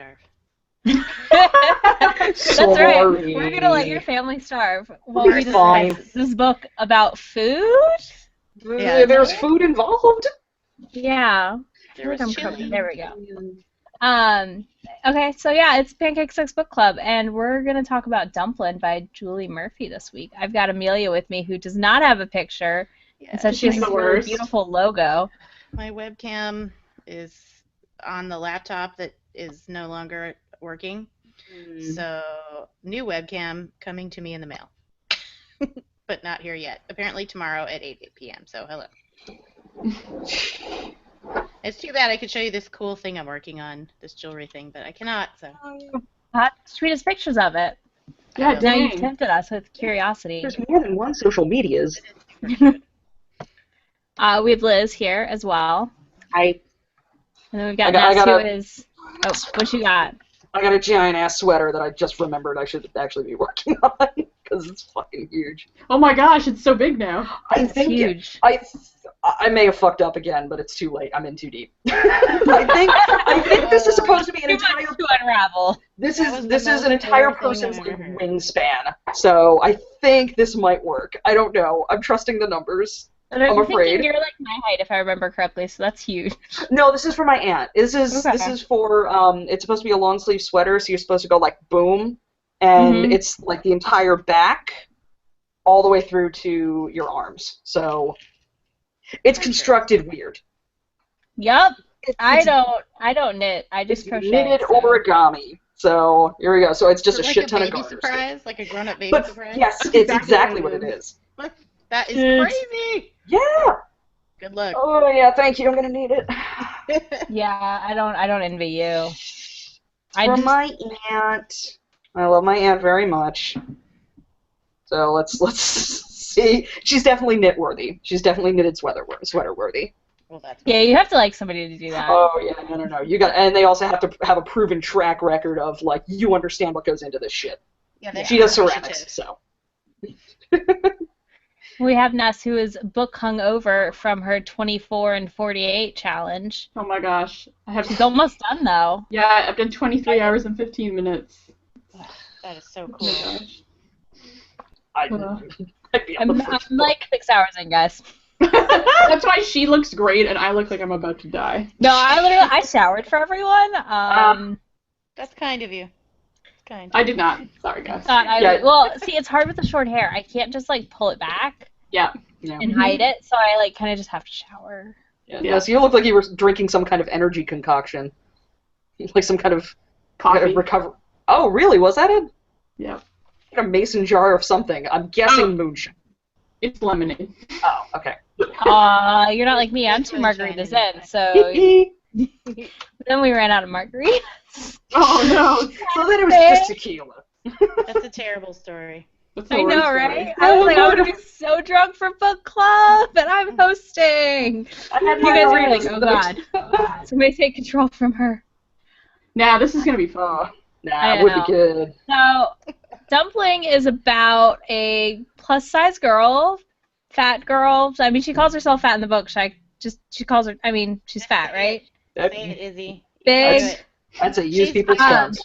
starve. That's right. Sorry. We're gonna let your family starve while We're we fine. discuss this book about food. Yeah, There's food involved. Yeah. I There feel like was I'm chili. covered. There we go. Okay, so yeah, it's Pancake Sex Book Club, and we're gonna talk about Dumplin by Julie Murphy this week. I've got Amelia with me, who does not have a picture, Yeah, and says she has She's this the really worst. beautiful logo. my webcam is on the laptop that is no longer working. So, new webcam coming to me in the mail. But not here yet. Apparently tomorrow at 8 p.m., so hello. It's too bad I could show you this cool thing I'm working on, this jewelry thing, but I cannot, so. Tweet us pictures of it. Yeah, Now you've dang. tempted us with curiosity. There's more than one social medias. We have Liz here as well. I And then we've got I Ness, got who a- is... Oh, what you got? I got a giant ass sweater that I just remembered I should actually be working on because it's fucking huge. Oh my gosh, it's so big now. I It's think huge. I may have fucked up again, but it's too late. I'm in too deep. I think this is supposed to be an Too much entire. to unravel. This That was is the this is most an entire boring thing person's I've like, ever heard. wingspan. So I think this might work. I don't know. I'm trusting the numbers. But I'm I'm afraid. thinking you're like my height, if I remember correctly, so that's huge. No, this is for my aunt. This is for it's supposed to be a long sleeve sweater, so you're supposed to go like boom, and Mhm. it's like the entire back, all the way through to your arms. So it's constructed weird. Yup. I It's don't knit. I just crochet. knitted so. origami. So here we go. So it's just Is a it shit like ton a of baby garters. surprise? Like a grown-up baby But surprise? yes, That's it's exactly exactly what what it it is. That is It's- crazy! Yeah. Good luck. Oh yeah, thank you. I'm gonna need it. Yeah, I don't envy you. From my aunt. I love my aunt very much. So let's see. She's definitely knit worthy. She's definitely knitted sweater worthy. Well, that's Yeah, you have to like somebody to do that. Oh yeah, no. You got, and they also have to have a proven track record of like you understand what goes into this shit. yeah, they She are does ceramics, appreciative. so. We have Ness, who is book hung over from her 24 and 48 challenge. Oh my gosh. She's almost done though. Yeah, I've done 23 hours and 15 minutes. That is so Oh cool. my gosh. I'd be on the I'm first like 6 hours in, guys. That's why she looks great and I look like I'm about to die. No, I showered for everyone. That's kind of you. Kind. I did not. Sorry, guys. Yeah. Well, see, it's hard with the short hair. I can't just like pull it back Yeah. and hide it, so I like kind of just have to shower. Yeah, so you look like you were drinking some kind of energy concoction. Like some kind of Coffee. recover. Oh, really? Was that it? Yeah. Like a mason jar of something. I'm guessing Oh. moonshine. It's lemonade. Oh, okay. You're not like me. I'm two margaritas in, so then we ran out of margaritas. Oh no. So then it was just tequila. That's a terrible story. That's the I worst know, story. right? I was like, I'm gonna be so drunk for book club, and I'm hosting. I had You guys are like, margaritas, oh but- god, somebody take control from her. Now this is gonna be fun. Oh, nah, I it would know. be good. So, Dumpling is about a plus-size girl, fat girl. I mean, she calls herself fat in the book. She calls her. I mean, she's fat, right? That- Say it, Izzy. Big. I'd say use She's people's fat. terms.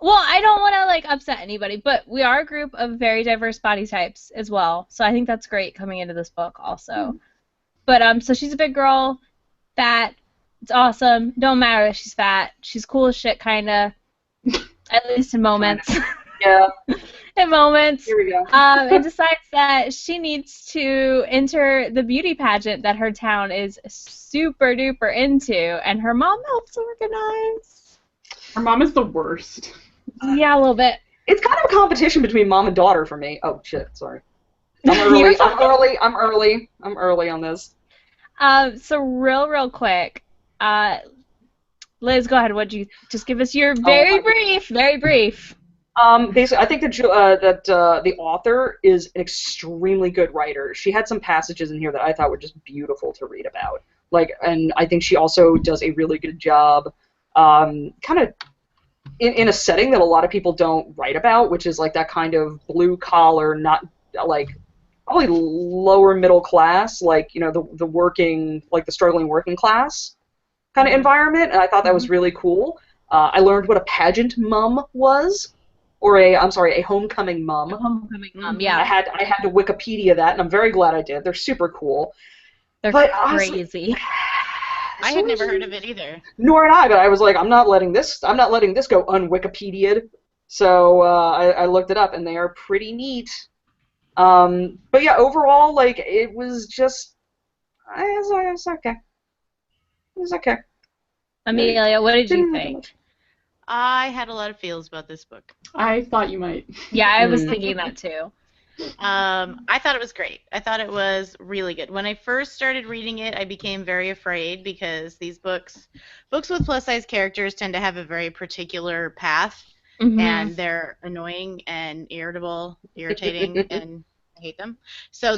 Well, I don't want to like upset anybody, but we are a group of very diverse body types as well. So I think that's great coming into this book also. But so she's a big girl, fat. It's awesome. Don't matter that she's fat. She's cool as shit, kinda. At least in moments. Yeah, In moments. here we go. And decides that she needs to enter the beauty pageant that her town is super duper into, and her mom helps organize. Her mom is the worst. Yeah, a little bit. It's kind of a competition between mom and daughter for me. Oh shit, sorry. I'm early on this. So real quick, Liz, go ahead. Would you just give us your very brief? Basically, I think that the author is an extremely good writer. She had some passages in here that I thought were just beautiful to read about. And I think she also does a really good job, kind of in a setting that a lot of people don't write about, which is like that kind of blue collar, not like probably lower middle class, like the working, like the struggling working class kind of environment. And I thought that was really cool. I learned what a pageant mum was, or a homecoming mum. Homecoming mom, Mhm. yeah. I had to Wikipedia that, and I'm very glad I did. They're super cool. They're But honestly, crazy. I had never heard of it either. Nor had I, but I was like, I'm not letting this go unwikipedia'd. So I looked it up, and they are pretty neat. But yeah, overall, like, it was just, it was okay. It was okay. Amelia, what did you Didn't really think? I had a lot of feels about this book. I thought you might. Yeah, I was Mm. thinking that too. I thought it was great. I thought it was really good. When I first started reading it, I became very afraid because these books with plus size characters tend to have a very particular path, Mhm. and they're annoying and irritating, and I hate them. So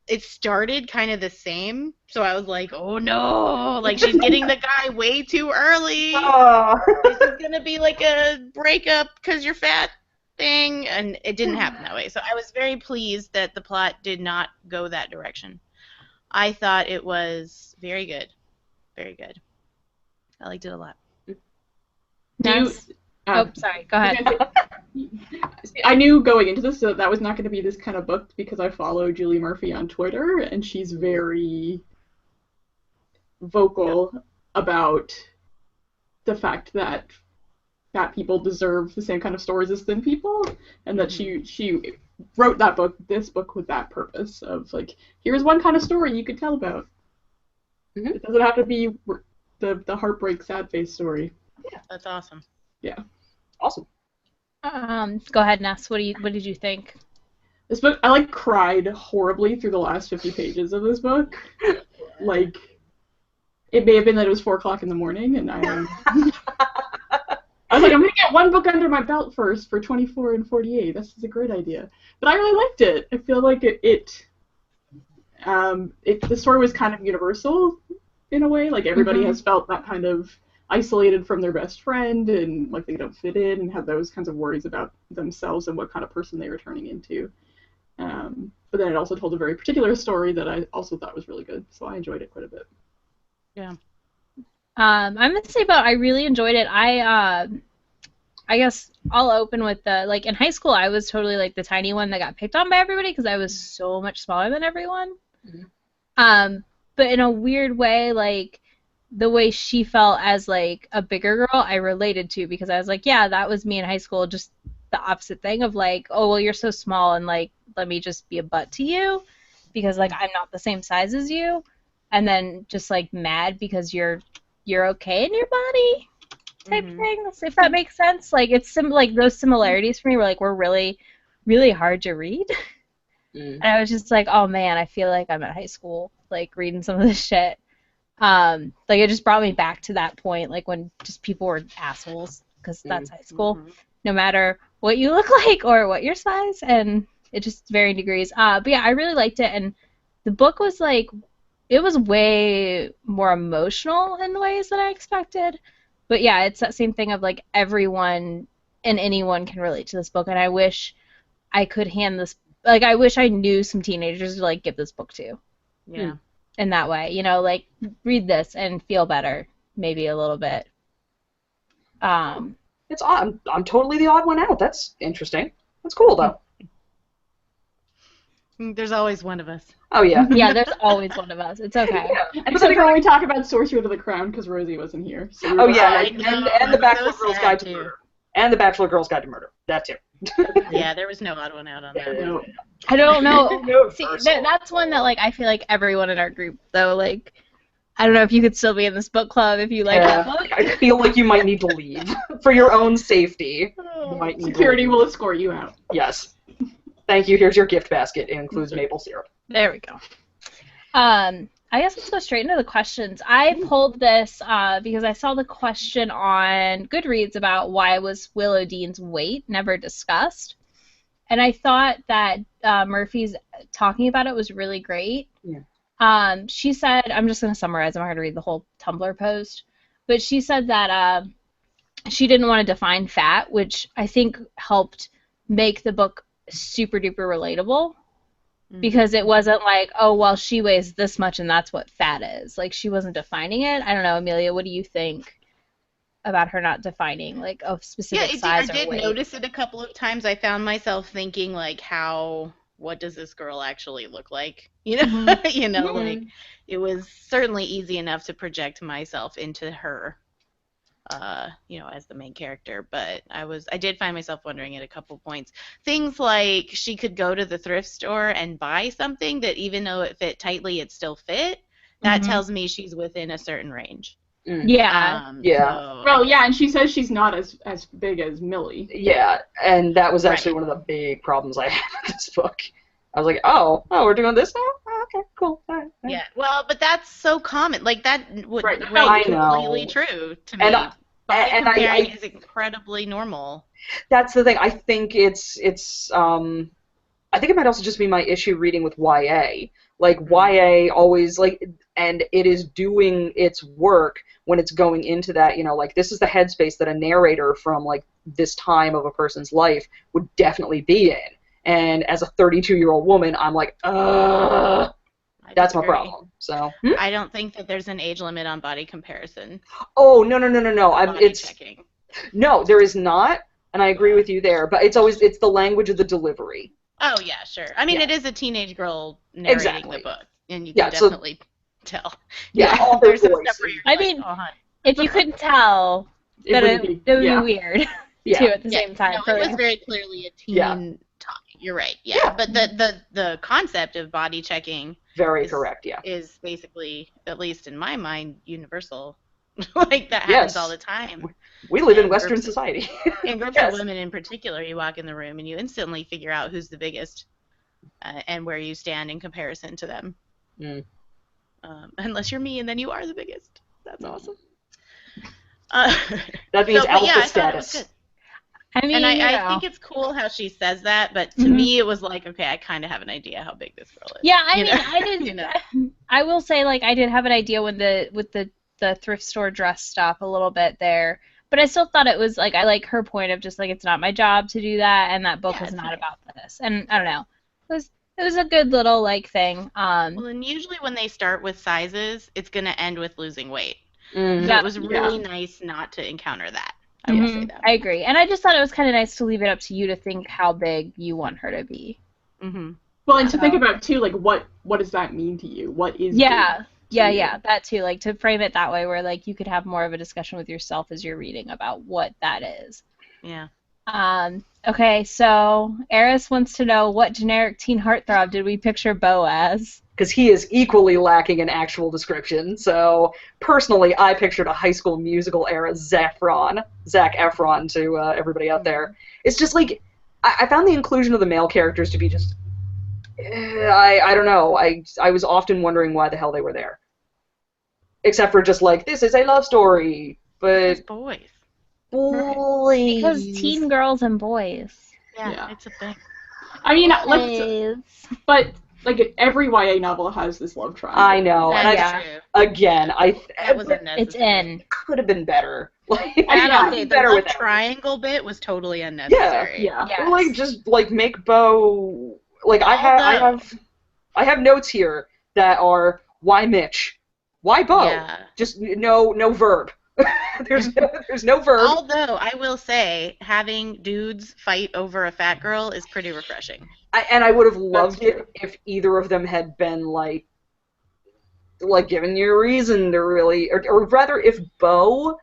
it started kind of the same. So I was like, oh no, like she's getting the guy way too early. Oh. This is gonna be like a breakup because you're fat thing, and it didn't happen that way. So I was very pleased that the plot did not go that direction. I thought it was very good. Very good. I liked it a lot. Do you, Ness? Oh, sorry. Go ahead. See, I knew going into this that was not going to be this kind of book because I follow Julie Murphy on Twitter, and she's very vocal about the fact that fat people deserve the same kind of stories as thin people, and that she wrote this book with that purpose of like, here's one kind of story you could tell about. Mhm. It doesn't have to be the heartbreak sad face story. That's awesome. Yeah. Awesome. Go ahead, Ness. What did you think? This book, I like cried horribly through the last 50 pages of this book. Like, it may have been that it was 4 o'clock in the morning, and I was like, I'm gonna get one book under my belt first for 24 and 48. This is a great idea. But I really liked it. I feel like the story was kind of universal in a way. Like, everybody has felt that kind of isolated from their best friend, and like they don't fit in, and have those kinds of worries about themselves and what kind of person they were turning into. But then it also told a very particular story that I also thought was really good, so I enjoyed it quite a bit. Yeah. I'm gonna say about I really enjoyed it. I guess I'll open with like in high school I was totally like the tiny one that got picked on by everybody because I was so much smaller than everyone. But in a weird way, like the way she felt as like a bigger girl, I related to because I was like, yeah, that was me in high school, just the opposite thing of like, oh well, you're so small and like let me just be a butt to you because like I'm not the same size as you, and then just like mad because you're okay in your body type thing, if that makes sense. Like it's like those similarities for me were like were really really hard to read. And I was just like, oh man, I feel like I'm at high school like reading some of this shit. Like it just brought me back to that point, like when just people were assholes because that's high school, no matter what you look like or what your size, and it just varying degrees. But yeah, I really liked it, and the book was like, it was way more emotional in ways than I expected. But yeah, it's that same thing of like everyone and anyone can relate to this book, and I wish I could hand this, like I wish I knew some teenagers to like give this book to. Yeah. In that way, you know, like read this and feel better, maybe a little bit. It's odd. I'm totally the odd one out. That's interesting. That's cool though. There's always one of us. Oh yeah. Yeah, there's always one of us. It's okay. Except for when we talk about Sorcerer to the Crown because Rosie wasn't here. So we were Oh both yeah, I like, know, and the Bachelor so Girls sad, Guide to too. Murder. And the Bachelor Girls Guide to Murder. That too. Yeah, there was no odd one out on that. no. I don't know. No, See, first. that's one that like I feel like everyone in our group though, like I don't know if you could still be in this book club if you like that book. I feel like you might need to leave for your own safety. You might need Security to leave. will escort you out. Yes. Thank you. Here's your gift basket. It includes maple syrup. There we go. I guess let's go straight into the questions. I pulled this because I saw the question on Goodreads about why was Willow Dean's weight never discussed, and I thought that Murphy's talking about it was really great. Yeah. She said, I'm just going to summarize. I'm not going to read the whole Tumblr post, but she said that she didn't want to define fat, which I think helped make the book super duper relatable. Because it wasn't like, oh, well, she weighs this much and that's what fat is. Like, she wasn't defining it. I don't know, Amelia, what do you think? about her not defining like a Yeah, specific I size or did weight. notice it a couple of times. I found myself thinking like, what does this girl actually look like? You know, like Mhm. it was certainly easy enough to project myself into her, as the main character. But I did find myself wondering at a couple points. Things like she could go to the thrift store and buy something that even though it fit tightly, it still fit. That Mhm. tells me she's within a certain range. Yeah. Yeah. So Well, yeah, and she says she's not as big as Millie. Yeah, and that was actually Right. one of the big problems I had with this book. I was like, oh, we're doing this now? Oh, okay, cool. All right. Yeah, well, but that's so common. Like that would Right. ring I completely know. true to me. And I, Body and comparing is incredibly normal. that's the thing. I think I think it might also just be my issue reading with YA. Like YA always and it is doing its work when it's going into that, like this is the headspace that a narrator from like this time of a person's life would definitely be in. And as a 32-year-old woman, I'm like, I that's my disagree. problem. So, I don't think that there's an age limit on body comparison. oh no. Body checking. No, there is not, and I agree with you there. But it's the language of the delivery. Oh yeah, sure. I mean, Yeah. it is a teenage girl narrating Exactly. the book, and you Yeah, can so- definitely tell. Yeah, all her there's some voice stuff where you're I like, mean, oh, hun. If you couldn't tell, It then wouldn't it be. would be Yeah. weird Yeah. too at the Yeah, same time. no, for it was very clearly a teen Yeah. talk. You're right. Yeah, Yeah. but the concept of body checking Very is- correct. Yeah. is basically, at least in my mind, universal. Like that happens Yes. all the time. We live in And Western groups- society. In groups Yes. of women in particular, you walk in the room and you instantly figure out who's the biggest and where you stand in comparison to them. Mm. Unless you're me and then you are the biggest. That's No. awesome. That means but alpha yeah, I thought it was status. good. I mean, And I you know. think it's cool how she says that, but to Mhm. me it was like, okay, I kind of have an idea how big this girl is. Yeah, I You mean, know? I did. You know? I will say, like, I did have an idea with the thrift store dress stuff a little bit there, but I still thought it was like I like her point of just like it's not my job to do that, and that book Yeah, is it's not nice. about this. And I don't know, it was a good little like thing. Well, and usually when they start with sizes, it's going to end with losing weight. Mm. So Yeah. it was really nice not to encounter that. I will say Mhm, that. I agree, and I just thought it was kind of nice to leave it up to you to think how big you want her to be. Mm-hmm. Well, and to think So- about too, like what does that mean to you? What is Yeah, big to yeah, you? yeah, that too. Like to frame it that way, where like you could have more of a discussion with yourself as you're reading about what that is. Yeah. Okay, so Eris wants to know what generic teen heartthrob did we picture Bo as? Because he is equally lacking in actual description. So personally, I pictured a High School Musical era Zac Efron to everybody out there. It's just like I found the inclusion of the male characters to be just I don't know. I was often wondering why the hell they were there. Except for just like this is a love story, It's but boys. boys. Because teen girls and boys. Yeah, Yeah. it's a thing. I mean, Boys. but like every YA novel has this love triangle. I know, and That's yeah. true. again, That was it unnecessary. It's in. could have been better. Like, I Yeah. don't could say be the better love with that. triangle bit was totally unnecessary. Yeah. Yes. Or like just like make Bo like I have notes here that are why Mitch, why Bo, Yeah. just no verb. there's no verb. Although I will say, having dudes fight over a fat girl is pretty refreshing. And I would have loved That's it if either of them had been like given you a reason to really, or rather if Bo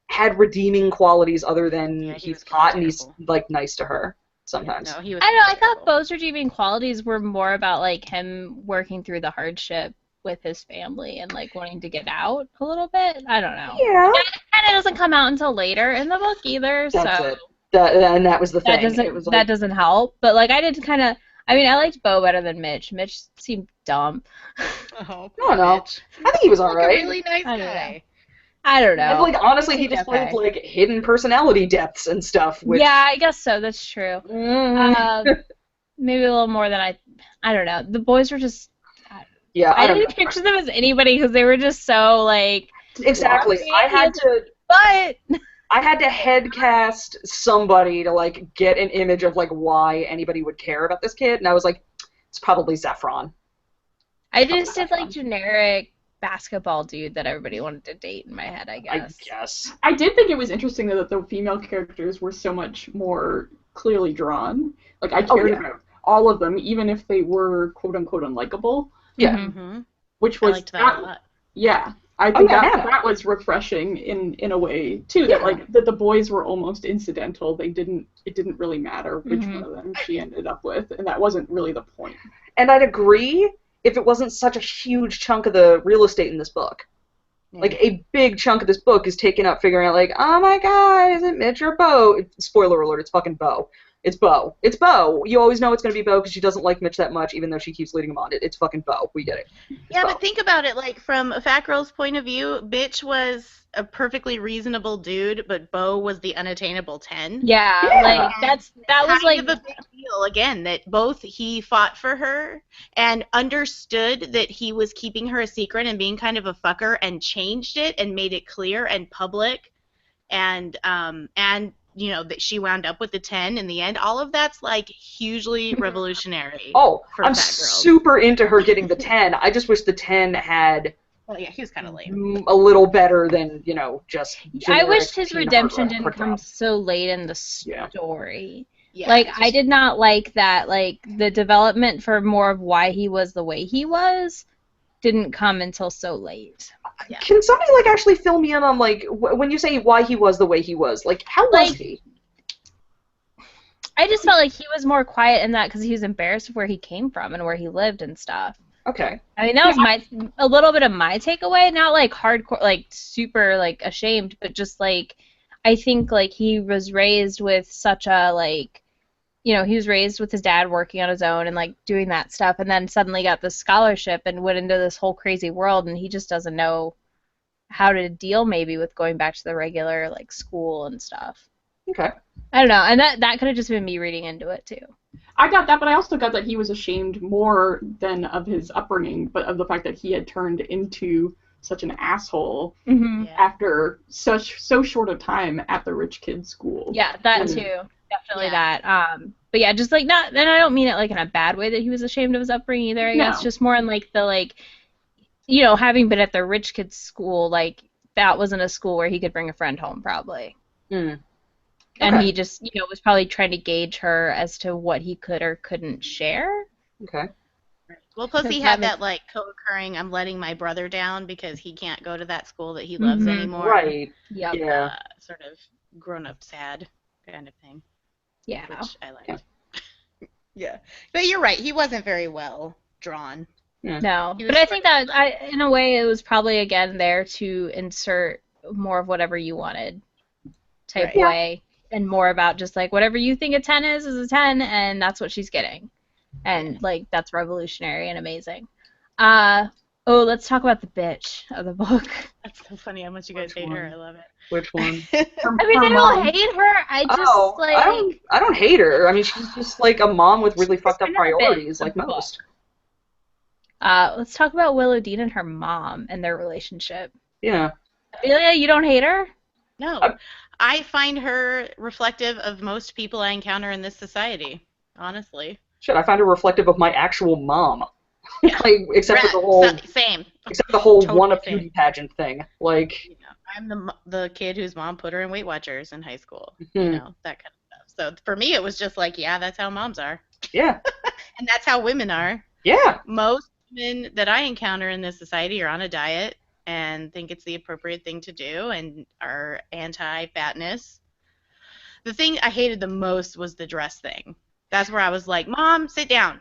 had redeeming qualities other than Yeah, he he's was hot and he's terrible. like nice to her sometimes. No, he was. I don't know, I thought terrible. Bo's redeeming qualities were more about like him working through the hardship with his family and like wanting to get out a little bit. I don't know. Yeah. It kind of doesn't come out until later in the book either, That's so it. And that was the that thing. doesn't It was that doesn't help. But like I did kind of. I mean, I liked Bo better than Mitch. Mitch seemed dumb. Oh, I don't know. I think he was Like alright. a really nice I don't know. guy. I don't know. And like honestly, he He's displayed okay. like hidden personality depths and stuff. Which, Yeah, I guess so. That's true. Mm. Maybe a little more than I don't know. The boys were just. yeah, I don't didn't know. picture them as anybody because they were just so like. Exactly. But I had to headcast somebody to like get an image of like why anybody would care about this kid, and I was like, it's probably Zephron. I just did like generic basketball dude that everybody wanted to date in my head, I I guess. guess. I did think it was interesting though that the female characters were so much more clearly drawn. Like I cared about all of them, even if they were quote unquote unlikable. Yeah. Mm-hmm. Which I was liked that a lot. Yeah, I think yeah. that was refreshing in a way too. Yeah. That like that the boys were almost incidental. It didn't really matter which one of them she ended up with, and that wasn't really the point. And I'd agree if it wasn't such a huge chunk of the real estate in this book. Yeah. Like, a big chunk of this book is taken up figuring out, like, oh my god, is it Mitch or Bo? Spoiler alert, it's fucking Bo. It's Bo. It's Bo. You always know it's going to be Bo because she doesn't like Mitch that much, even though she keeps leading him on. It's fucking Bo. We get it. Yeah, but think about it, like, from a fat girl's point of view, Mitch was a perfectly reasonable dude, but Bo was the unattainable 10. Yeah, like, that was, like, kind of a big deal, again, that both he fought for her and understood that he was keeping her a secret and being kind of a fucker and changed it and made it clear and public and you know, that she wound up with the 10 in the end. All of that's, like, hugely revolutionary. Oh, for I'm fat girls. super into her getting the 10. I just wish the 10 had Well, yeah, he was kind of lame. a little better than, you know, just I wished his teen redemption heartthrob. didn't come so late in the story. Yeah, Like, I did not like that, like, the development for more of why he was the way he was didn't come until so late. Yeah. Can somebody, like, actually fill me in on, like, when you say why he was the way he was, like, how was he? I just felt like he was more quiet in that because he was embarrassed of where he came from and where he lived and stuff. Okay. I mean, that was a little bit of my takeaway. Not, like, hardcore, like, super, like, ashamed, but just, like, I think, like, he was raised with such a, like, you know, he was raised with his dad working on his own and, like, doing that stuff, and then suddenly got this scholarship and went into this whole crazy world, and he just doesn't know how to deal maybe with going back to the regular, like, school and stuff. Okay. I don't know, and that could have just been me reading into it, too. I got that, but I also got that he was ashamed more than of his upbringing, but of the fact that he had turned into such an asshole after so short a time at the rich kid's school. Yeah, that too. Definitely that. But yeah, just like not, and I don't mean it like in a bad way that he was ashamed of his upbringing either, I guess. Just more in like the like, you know, having been at the rich kid's school, like that wasn't a school where he could bring a friend home probably. Mm. And he just, you know, was probably trying to gauge her as to what he could or couldn't share. Okay. Well, plus he had that, like, co-occurring, I'm letting my brother down because he can't go to that school that he loves anymore. Right. Yep. Yeah. Sort of grown-up sad kind of thing. Yeah. Which I liked. Yeah. But you're right, he wasn't very well drawn. No. But I think that, in a way, it was probably, again, there to insert more of whatever you wanted type way. And more about just, like, whatever you think a 10 is a 10, and that's what she's getting. And, like, that's revolutionary and amazing. Let's talk about the bitch of the book. That's so funny how much you guys hate her. I love it. Which one? I mean, I don't hate her. I just, like... I don't hate her. I mean, she's just, like, a mom with really fucked up priorities, like most. Let's talk about Willow Dean and her mom and their relationship. Yeah. Amelia, you don't hate her? No. I find her reflective of most people I encounter in this society, honestly. Shit, I find her reflective of my actual mom. Yeah. Like, except for the whole same. Except the whole Totally won a same. beauty pageant thing. Like, you know, I'm the kid whose mom put her in Weight Watchers in high school. Mhm. You know, that kind of stuff. So for me, it was just like, yeah, that's how moms are. yeah. And that's how women are. Yeah. Most women that I encounter in this society are on a diet and think it's the appropriate thing to do and are anti-fatness. The thing I hated the most was the dress thing. That's where I was like, Mom, sit down.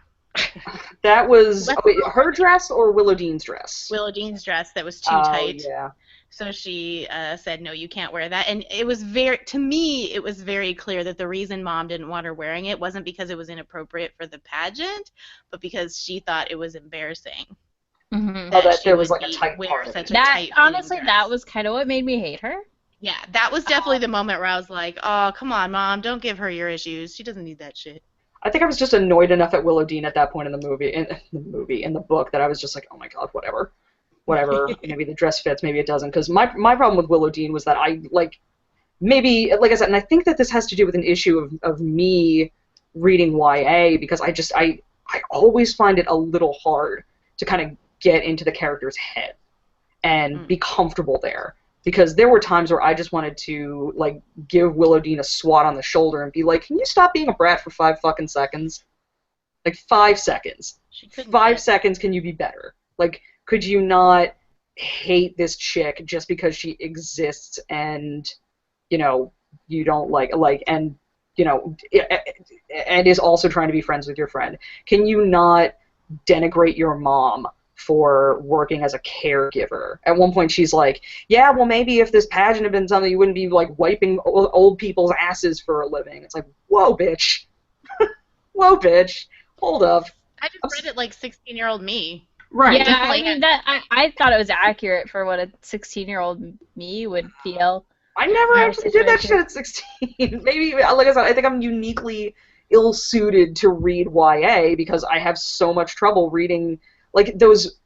That was her dress or Willow Dean's dress? Willow Dean's dress that was too tight. Yeah. So she said, no, you can't wear that. And it was to me, it was very clear that the reason Mom didn't want her wearing it wasn't because it was inappropriate for the pageant, but because she thought it was embarrassing. Mm-hmm. That there was like a tight part of it. Honestly, that was kind of what made me hate her. Yeah, that was definitely the moment where I was like, oh, come on, Mom, don't give her your issues. She doesn't need that shit. I think I was just annoyed enough at Willow Dean at that point in the movie, in the book, that I was just like, oh my god, whatever. Maybe the dress fits, maybe it doesn't. Because my problem with Willow Dean was that I, like, maybe, like I said, and I think that this has to do with an issue of me reading YA, because I always find it a little hard to kind of get into the character's head. and be comfortable there. Because there were times where I just wanted to, like, give Willow Dean a swat on the shoulder and be like, can you stop being a brat for 5 fucking seconds? Like, 5 seconds. She couldn't 5 get- seconds, can you be better? Like, could you not hate this chick just because she exists and, you know, you don't and, you know, and is also trying to be friends with your friend? Can you not denigrate your mom for working as a caregiver? At one point she's like, yeah, well, maybe if this pageant had been something, you wouldn't be, like, wiping old people's asses for a living. It's like, whoa, bitch. Whoa, bitch. Hold up. I just read it like 16-year-old me. Right. Yeah, I Definitely. mean I thought it was accurate for what a 16-year-old me would feel. I never Yeah, actually did that shit situation. at 16. Maybe, like I said, I think I'm uniquely ill-suited to read YA because I have so much trouble reading, like, those,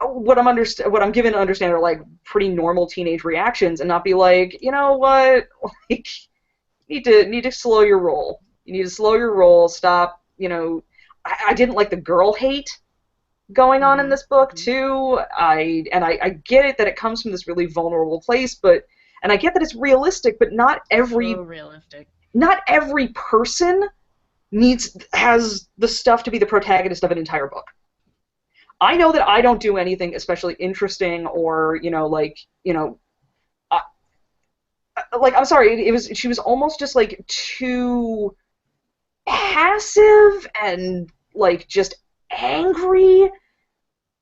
what I'm given to understand are, like, pretty normal teenage reactions and not be like, you know what, like, you need to slow your roll. You need to slow your roll, stop, you know. I didn't like the girl hate going on in this book, too. I get it that it comes from this really vulnerable place, and I get that it's realistic, but not every So realistic. person has the stuff to be the protagonist of an entire book. I know that I don't do anything especially interesting or, you know, like, you know, like, I'm sorry, she was almost just, like, too passive and, like, just angry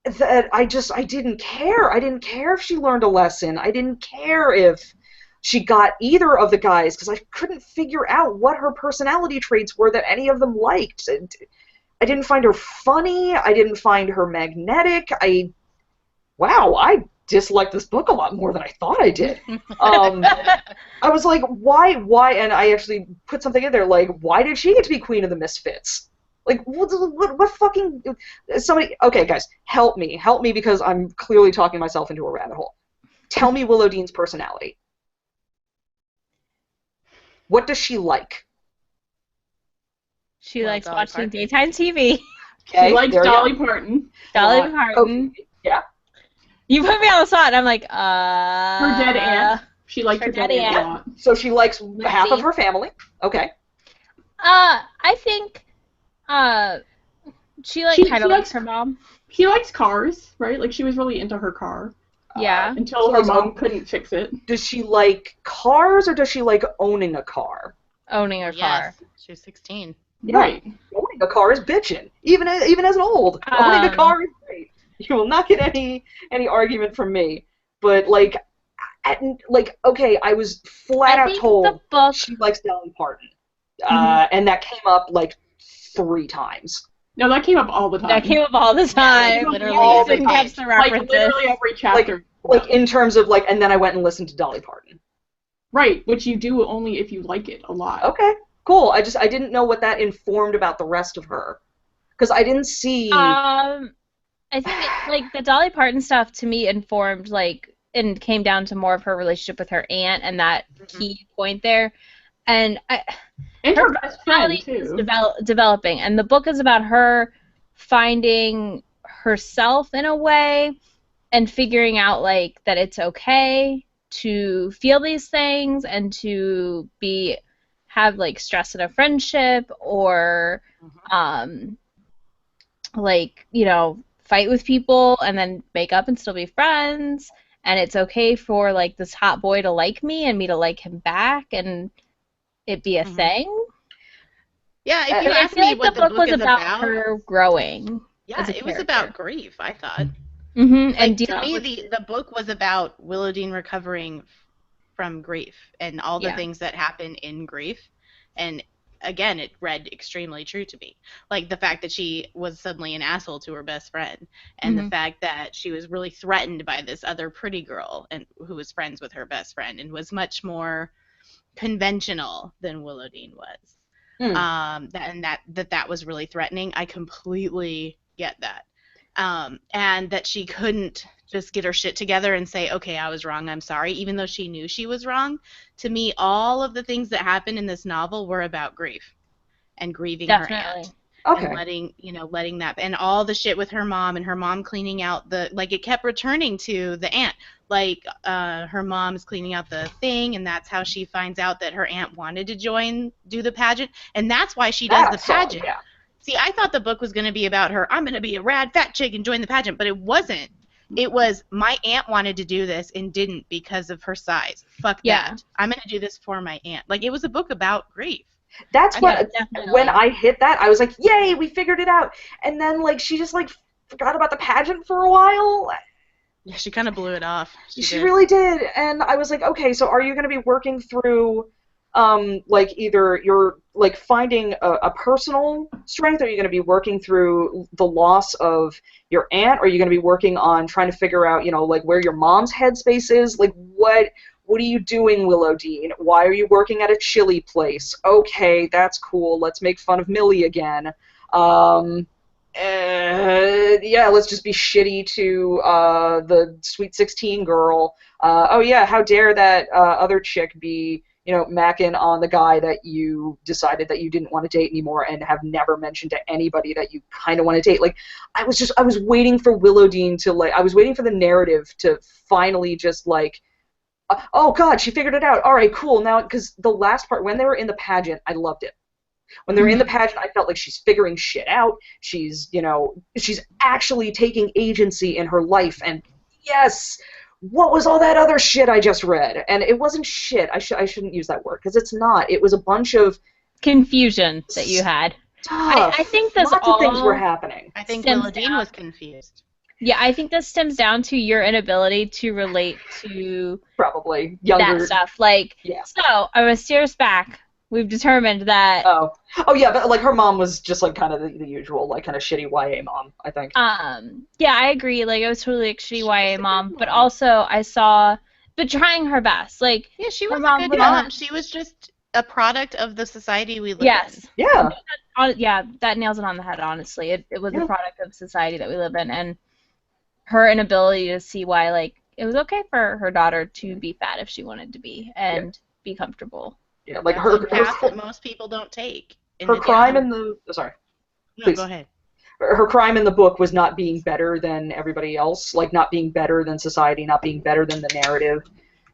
that I didn't care. I didn't care if she learned a lesson. I didn't care if she got either of the guys, because I couldn't figure out what her personality traits were that any of them liked. I didn't find her funny. I didn't find her magnetic. I disliked this book a lot more than I thought I did. I was like, why? And I actually put something in there, like, why did she get to be Queen of the Misfits? Like, what fucking... Somebody... Okay, guys, help me, because I'm clearly talking myself into a rabbit hole. Tell me Willow Dean's personality. What does she like? She Well, likes Dolly watching Parton. daytime TV. Okay, She likes there you Dolly go. Parton. Dolly Parton. Yeah. You put me on the spot, and I'm like, Her dead aunt. She liked her dead aunt a lot. So she likes half of see. her family. Okay. I think, she She kind of likes likes her mom. He likes cars, right? Like, she was really into her car. Yeah. Until her mom couldn't fix it. Does she like cars or does she like owning a car? Owning a car. Yes, she was 16. Yeah. Right. Owning a car is bitchin'. Even as an old. Owning a car is great. You will not get any argument from me. But, like, okay, I was flat out think told the book... she likes Dolly Parton. And that came up, like, 3 times. No, that came up all the time. That came up all the time. Yeah, literally. all You the didn't time. catch the like, references. literally every chapter. Like, in terms of, like, and then I went and listened to Dolly Parton. Right, which you do only if you like it a lot. Okay, cool. I didn't know what that informed about the rest of her. Because I didn't see... I think like the Dolly Parton stuff to me informed like and came down to more of her relationship with her aunt and that key point there, and And her best friend, personality is too. developing, and the book is about her finding herself in a way and figuring out like that it's okay to feel these things and to have like stress in a friendship or like, you know, fight with people and then make up and still be friends, and it's okay for like this hot boy to like me and me to like him back and it be a thing. Yeah, if you I ask feel me like what the book was is about about, her growing. yeah, as a it was character. about grief, I thought. And Like, to dealing me, with the book was about Willow Dean recovering from grief and all the Yeah. things that happen in grief. And again, it read extremely true to me. Like the fact that she was suddenly an asshole to her best friend, and the fact that she was really threatened by this other pretty girl and who was friends with her best friend and was much more conventional than Willow Dean was. That was really threatening. I completely get that. And that she couldn't just get her shit together and say, okay, I was wrong, I'm sorry, even though she knew she was wrong. To me, all of the things that happened in this novel were about grief and grieving her definitely. aunt. Okay. and letting that, and all the shit with her mom, and her mom cleaning out like, it kept returning to the aunt. Like, her mom's cleaning out the thing, and that's how she finds out that her aunt wanted to do the pageant, and that's why she does the pageant. Yeah. See, I thought the book was going to be about her, I'm going to be a rad fat chick and join the pageant, but it wasn't. It was, my aunt wanted to do this and didn't because of her size. Fuck that. I'm going to do this for my aunt. Like, it was a book about grief. That's what, definitely. when I hit that, I was like, yay, we figured it out. And then, like, she just, like, forgot about the pageant for a while. Yeah, she kind of blew it off. She really did. And I was like, okay, so are you going to be working through, like, either you're, like, finding a personal strength, or are you going to be working through the loss of your aunt, or are you going to be working on trying to figure out, like, where your mom's headspace is? Like, what are you doing, Willow Dean? Why are you working at a chili place? Okay, that's cool. Let's make fun of Millie again. Yeah, let's just be shitty to the Sweet 16 girl. Oh yeah, how dare that other chick be, macking on the guy that you decided that you didn't want to date anymore and have never mentioned to anybody that you kind of want to date. Like, I was waiting for Willow Dean to, like, I was waiting for the narrative to finally just, like, oh god, she figured it out. All right, cool. Now, because the last part, when they were in the pageant, I loved it. When they're in the pageant, I felt like she's figuring shit out. She's, she's actually taking agency in her life. And yes, what was all that other shit I just read? And it wasn't shit. I shouldn't use that word, because it's not. It was a bunch of confusion that you had. I think this lots of things were happening. I think Willow Dean was confused. Yeah, I think this stems down to your inability to relate to probably younger that stuff. Like, so a mysterious back. We've determined that. Oh yeah, but like her mom was just like kind of the usual, like kind of shitty YA mom, I think. Yeah, I agree. Like, it was totally like shitty YA mom, but also I saw, but trying her best. Like, yeah, she was a good mom. She was just a product of the society we live in. Yeah. Yeah, that nails it on the head. Honestly, it was a product of society that we live in, and her inability to see why, like, it was okay for her daughter to be fat if she wanted to be and be comfortable. Yeah, like her path that most people don't take. Her crime in the go ahead. Her crime in the book was not being better than everybody else, like not being better than society, not being better than the narrative.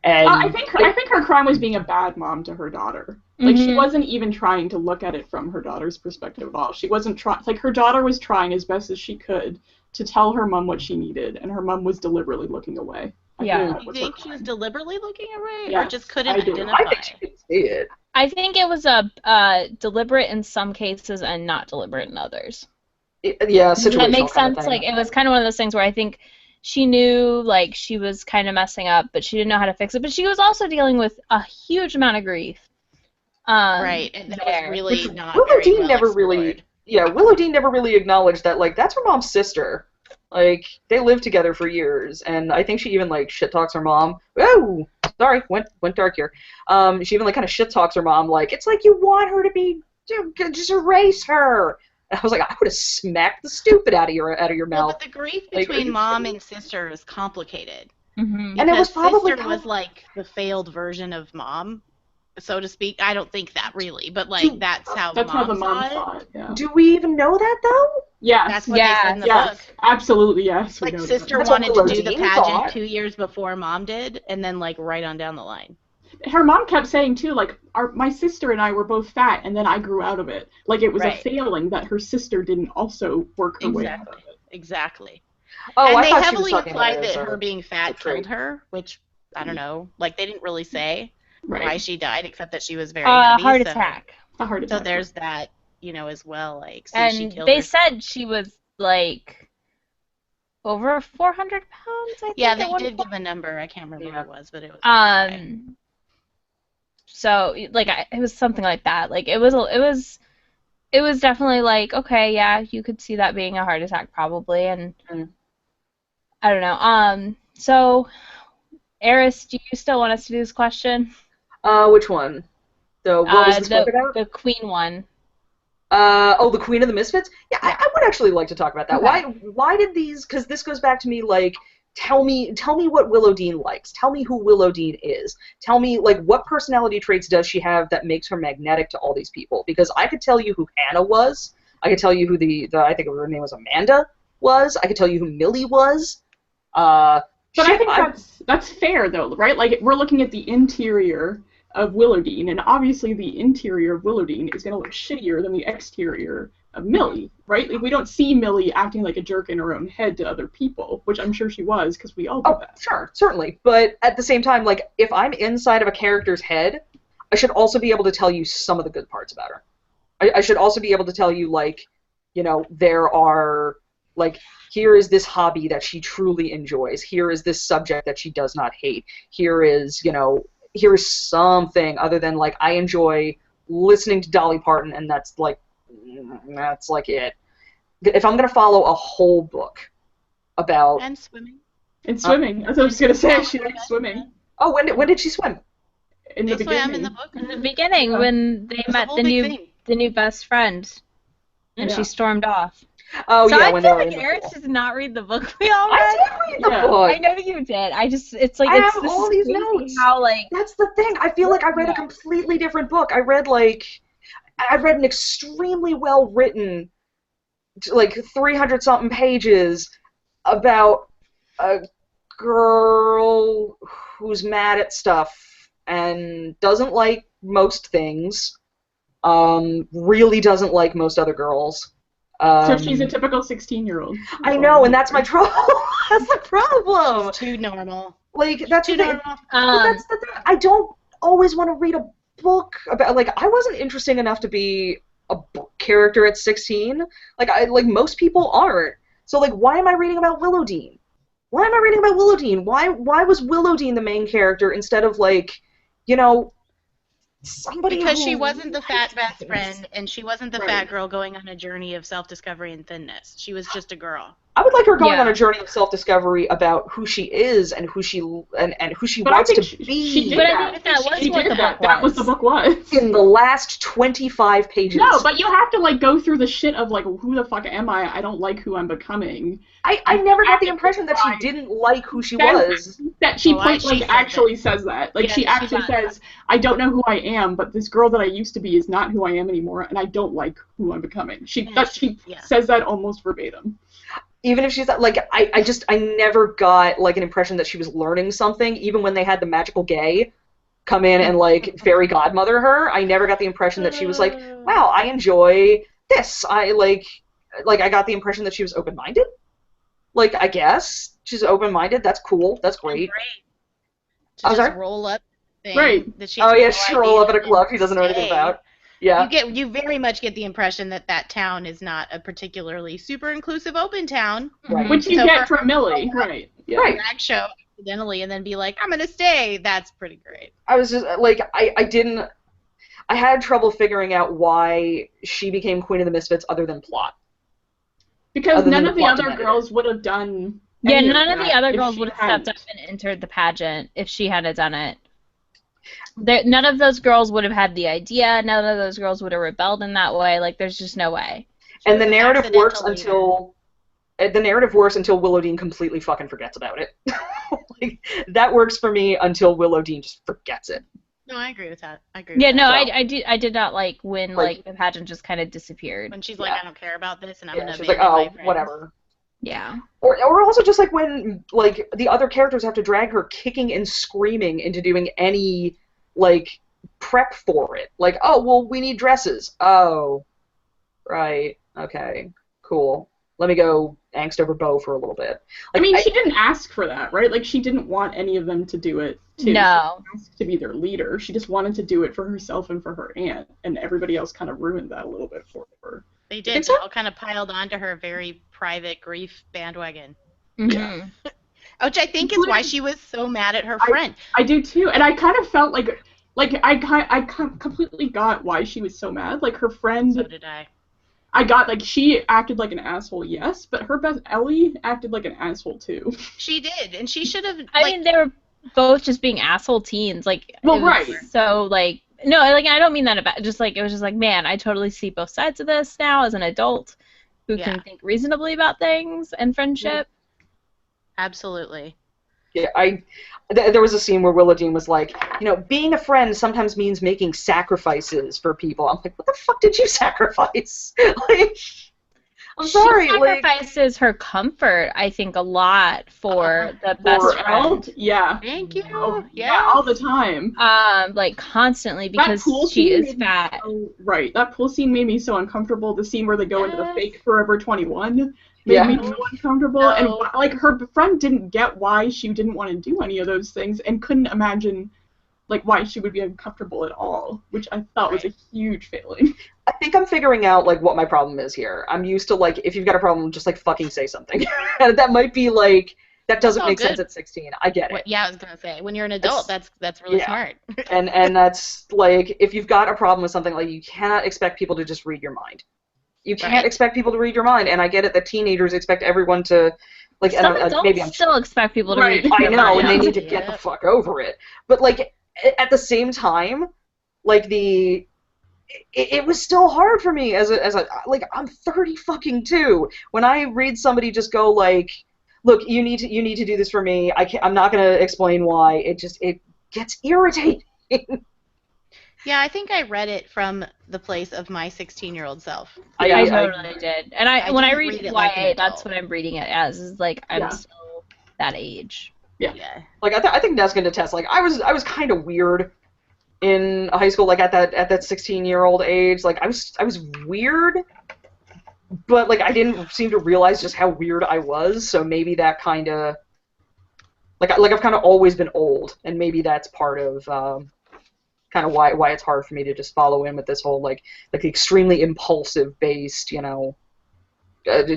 And I think her crime was being a bad mom to her daughter. Like, she wasn't even trying to look at it from her daughter's perspective at all. She wasn't trying. Like, her daughter was trying as best as she could to tell her mom what she needed, and her mom was deliberately looking away. You think she was deliberately looking away, yes, or just couldn't identify? I think she could see it. I think it was deliberate in some cases and not deliberate in others. Yeah, situational. That makes sense. Like, it was kind of one of those things where I think she knew, like, she was kind of messing up, but she didn't know how to fix it. But she was also dealing with a huge amount of grief. Right, and that was really not Willow very Dean well never explored. really. Yeah, Willow Dean never really acknowledged that, like, that's her mom's sister. Like, they lived together for years, and I think she even, like, shit-talks her mom. Oh, sorry, went dark here. She even, like, kind of shit-talks her mom, like, it's like you want her to be, just erase her. And I was like, I would have smacked the stupid out of your mouth. But the grief between mom and sister is complicated. Mm-hmm. And it was probably sister was, like, the failed version of mom, so to speak. I don't think that really, but, like, that's how the mom saw it. Yeah. Do we even know that, though? Yes. That's what they said in the book. Absolutely, yes. Like, know sister That's wanted what to do Willow the Dean pageant thought. 2 years before mom did, and then, like, right on down the line. Her mom kept saying, too, like, my sister and I were both fat, and then I grew out of it. Like, it was a failing that her sister didn't also work her way out of it. Exactly. Oh, and I they thought she was heavily talking implied about it that as her being fat trait. killed her, which, I don't know, like, they didn't really say Right. why she died, except that she was very heavy. Heart so, attack. A heart attack. So there's that, as well. Like, so she And killed they her. said she was, like, over 400 pounds, I think. Yeah, at they one did point. give a number. I can't remember what it was, but it was. So, like, it was something like that. Like, it was definitely like, okay, yeah, you could see that being a heart attack probably, and I don't know. So, Eris, do you still want us to do this question? Which one? What was this book about? The Queen one. The Queen of the Misfits? Yeah, I would actually like to talk about that. Okay. Why did these, because this goes back to me, like, tell me what Willow Dean likes. Tell me who Willow Dean is. Tell me, like, what personality traits does she have that makes her magnetic to all these people? Because I could tell you who Hannah was. I could tell you who the I think her name was Amanda was. I could tell you who Millie was. But I think that's fair, though, right? Like, we're looking at the interior of Willowdean, and obviously the interior of Willowdean is going to look shittier than the exterior of Millie, right? Like, we don't see Millie acting like a jerk in her own head to other people, which I'm sure she was, because we all do that. Sure, certainly. But at the same time, like, if I'm inside of a character's head, I should also be able to tell you some of the good parts about her. I should also be able to tell you, like, you know, there are, like, here is this hobby that she truly enjoys. Here is this subject that she does not hate. Here is, you know, here is something other than, like, I enjoy listening to Dolly Parton, and that's like it. If I'm going to follow a whole book about... And swimming. And swimming. That's what I was going to say. She likes swimming. Oh, when did she swim? In the beginning. Swam in the book. In the beginning, when they met the new best friend, and she stormed off. Oh, so yeah, I when feel they were like in the Erin pool. does not read the book we all read. I did read the book. I know you did. It's like I it's have this all is these crazy notes. how like That's the thing. I feel like I read a completely different book. I read an extremely well written, like 300-something pages about a girl who's mad at stuff and doesn't like most things. Really doesn't like most other girls. So she's a typical 16-year-old. I know, and that's my trouble. That's the problem. It's too normal. Like, that's Too the thing. normal. But that's the thing. I don't always want to read a book about, like, I wasn't interesting enough to be a book character at 16. Like most people aren't. So, like, why am I reading about Willowdean? Why am I reading about Willowdean? Why was Willowdean the main character instead of, like, you know, somebody Because who she wasn't the fat best things? friend, and she wasn't the fat girl going on a journey of self-discovery and thinness. She was just a girl. I would like her going Yeah. on a journey of self-discovery about who she is and who she But I wants think to she be. did But that. I think that was She what did the that. book That was was. the book was. In the last 25 pages. No, but you have to, like, go through the shit of, like, who the fuck am I? I don't like who I'm becoming. I never got the impression that she didn't like who she was. That she Oh, she says actually says that. Like, Yeah, she she actually does. says, I don't know who I am, but this girl that I used to be is not who I am anymore, and I don't like who I'm becoming. She says that almost verbatim. Even if she's like, I never got like an impression that she was learning something. Even when they had the magical gay come in and like fairy godmother her, I never got the impression that she was like, wow, I enjoy this. I got the impression that she was open-minded. Like, I guess she's open-minded. That's cool. That's great. To I'm just sorry? roll up thing Right. that she Oh has yeah, no she roll idea up at a club she doesn't know anything stay. about. Yeah. You very much get the impression that town is not a particularly super inclusive open town. Right. Which you So get for- from Millie, right. Yeah. Right. Drag show accidentally and then be like, I'm gonna stay. That's pretty great. I was just like, I had trouble figuring out why she became Queen of the Misfits other than plot. Because Other none than of the plot other demented. girls would have done Yeah, any none of the that other if girls she would have stepped hadn't. up and entered the pageant if she hadn't done it. None of those girls would have had the idea. None of those girls would have rebelled in that way. Like, there's just no way. And the was an narrative works accidental until Willowdean completely fucking forgets about it. Like, that works for me until Willowdean just forgets it. No, I agree with that. Yeah, with no, that. I did not like when Like- like the pageant just kind of disappeared. When she's like, Yeah. I don't care about this and I'm Yeah, gonna she's like, abandon oh, my friends. whatever. Yeah. Or also just like when like the other characters have to drag her kicking and screaming into doing any like prep for it. Like, oh well, we need dresses. Oh, right, okay, cool. Let me go angst over Bo for a little bit. I Like, mean, she didn't ask for that, right? Like, she didn't want any of them to do it, too. No. She asked to be their leader. She just wanted to do it for herself and for her aunt, and everybody else kind of ruined that a little bit for her. They think did. so? They all kind of piled onto her very private grief bandwagon. Mhm. Which I think is why she was so mad at her friend. I do, too, and I kind of felt like I completely got why she was so mad. Like, her friend... So did I. I got, like, she acted like an asshole, yes, but her best Ellie acted like an asshole, too. She did, and she should have. I mean, they were both just being asshole teens. Like, Well, it was right. So, like, no, like, I don't mean that about, just, like, it was just like, man, I totally see both sides of this now as an adult who Yeah. can think reasonably about things and friendship. Absolutely. Yeah, there was a scene where Willow Dean was like, being a friend sometimes means making sacrifices for people. I'm like, what the fuck did you sacrifice? Like, I'm sorry. She sacrifices her comfort, I think, a lot for the best For friend. Yeah. Thank you. Oh, Yes. yeah, all the time. Like constantly because pool she scene is made me fat. Right. That pool scene made me so uncomfortable. The scene where they go into the Yes. fake Forever 21 made Yeah. me so uncomfortable. No. And like her friend didn't get why she didn't want to do any of those things and couldn't imagine like why she would be uncomfortable at all, which I thought was a huge failing. I think I'm figuring out, like, what my problem is here. I'm used to, like, if you've got a problem, just, like, fucking say something. That might be, like, that doesn't all make good. sense at 16. I get it. Yeah, I was gonna say when you're an adult, that's really smart. And that's, like, if you've got a problem with something, like, you cannot expect people to just read your mind. You can't expect people to read your mind, and I get it that teenagers expect everyone to, like, Some and adults maybe I'm still expect people to read I their know, and mind. they need to get the fuck over it. But, like, at the same time, like, it was still hard for me as a like, I'm 30 fucking 2. When I read somebody just go like, look, you need to do this for me. I'm not gonna explain why. It gets irritating. Yeah, I think I read it from the place of my 16-year-old self. I totally did. And when I didn't read read it YA, like an that's adult. what I'm reading it as. Is like I'm still that age. Yeah. Like I think Ness can attest. Like I was kind of weird in high school. Like at that 16-year-old age. Like I was weird, but like I didn't seem to realize just how weird I was. So maybe that kind of like I've kind of always been old, and maybe that's part of kind of why it's hard for me to just follow in with this whole like the extremely impulsive based,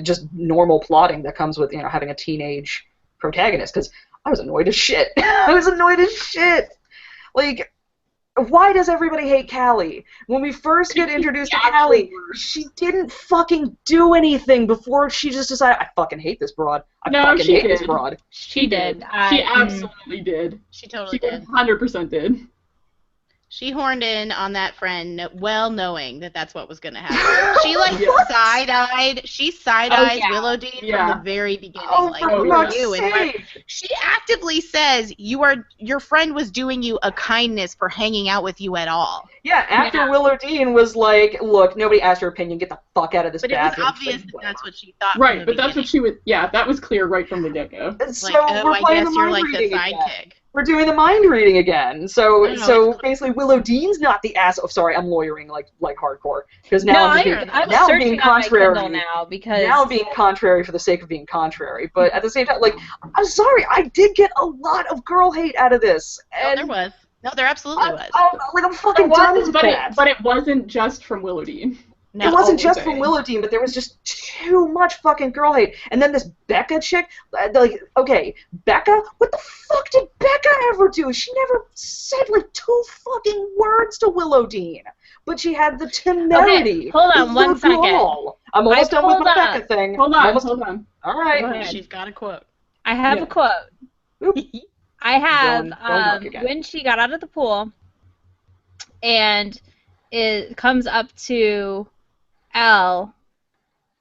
just normal plotting that comes with having a teenage protagonist. Because I was annoyed as shit. I was annoyed as shit. Like, why does everybody hate Callie? When we first get introduced to Callie, she didn't fucking do anything before she just decided, I fucking hate this broad. I fucking hate this broad. She did. She absolutely did. She totally did. 100% did. She horned in on that friend, well knowing that that's what was going to happen. She like side-eyed. She side-eyes Willow Dean from the very beginning. Like, who are you? And she actively says your friend was doing you a kindness for hanging out with you at all. Yeah, after Willow Dean was like, look, nobody asked her opinion. Get the fuck out of this bathroom. But it was obvious that's what she thought. Right, but that's what she was. Yeah, that was clear right from the get-go. So like, we're playing the mind reading again. We're doing the mind reading again. So basically, Willow Dean's not the ass. Oh, sorry, I'm lawyering like hardcore because now I'm being contrary now because now I'm being contrary for the sake of being contrary. But at the same time, like, I'm sorry, I did get a lot of girl hate out of this. And there was. No, there absolutely was. I'm fucking done with that. But it wasn't just from Willow Dean. No, it wasn't just from Willow Dean, but there was just too much fucking girl hate. And then this Becca chick, like, okay, Becca? What the fuck did Becca ever do? She never said, like, 2 fucking words to Willow Dean. But she had the temerity. Okay, hold on 1 second. I'm almost done with my Becca thing. Hold on. All right. She's got a quote. I have a quote. Oop. I have, when she got out of the pool, and it comes up to Elle,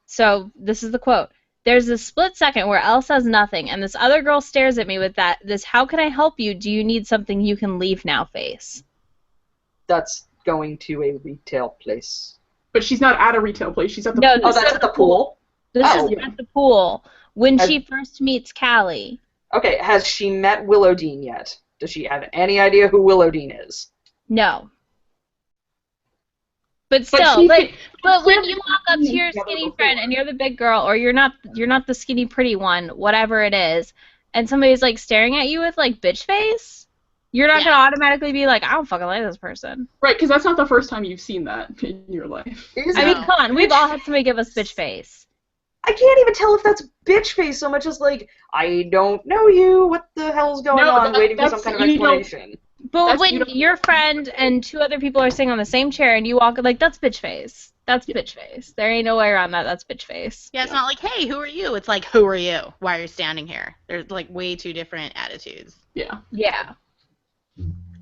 so this is the quote. There's a split second where Elle says nothing, and this other girl stares at me with this how can I help you? Do you need something you can leave now face? That's going to a retail place. But she's not at a retail place. She's at the pool. Oh, that's at the pool? This is at the pool when she first meets Callie. Okay, has she met Willow Dean yet? Does she have any idea who Willow Dean is? No. But still, but when you walk up to your skinny friend and you're the big girl, or you're not the skinny pretty one, whatever it is, and somebody's like staring at you with like bitch face, you're not gonna automatically be like, I don't fucking like this person. Right, because that's not the first time you've seen that in your life. I mean, come on, we've all had somebody give us bitch face. I can't even tell if that's bitch face so much as like, I don't know you, what the hell's going on, waiting for some kind of explanation. But when your friend and 2 other people are sitting on the same chair and you walk, like, that's bitch face. That's bitch face. There ain't no way around that. That's bitch face. Yeah, it's not like, hey, who are you? It's like, who are you? Why are you standing here? There's, like, way 2 different attitudes. Yeah. Yeah.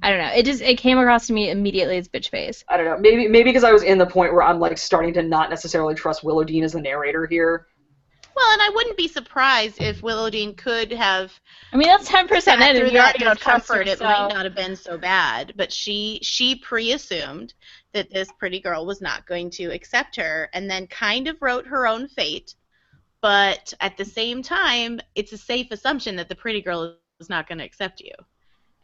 I don't know. It came across to me immediately as bitch face. I don't know. Maybe because I was in the point where I'm, like, starting to not necessarily trust Willow Dean as the narrator here. Well, and I wouldn't be surprised if Willowdean could have I mean, that's 10% sat in, through and you that already don't trust her, discomfort. It so... might not have been so bad, but she pre-assumed that this pretty girl was not going to accept her, and then kind of wrote her own fate. But at the same time, it's a safe assumption that the pretty girl is not going to accept you.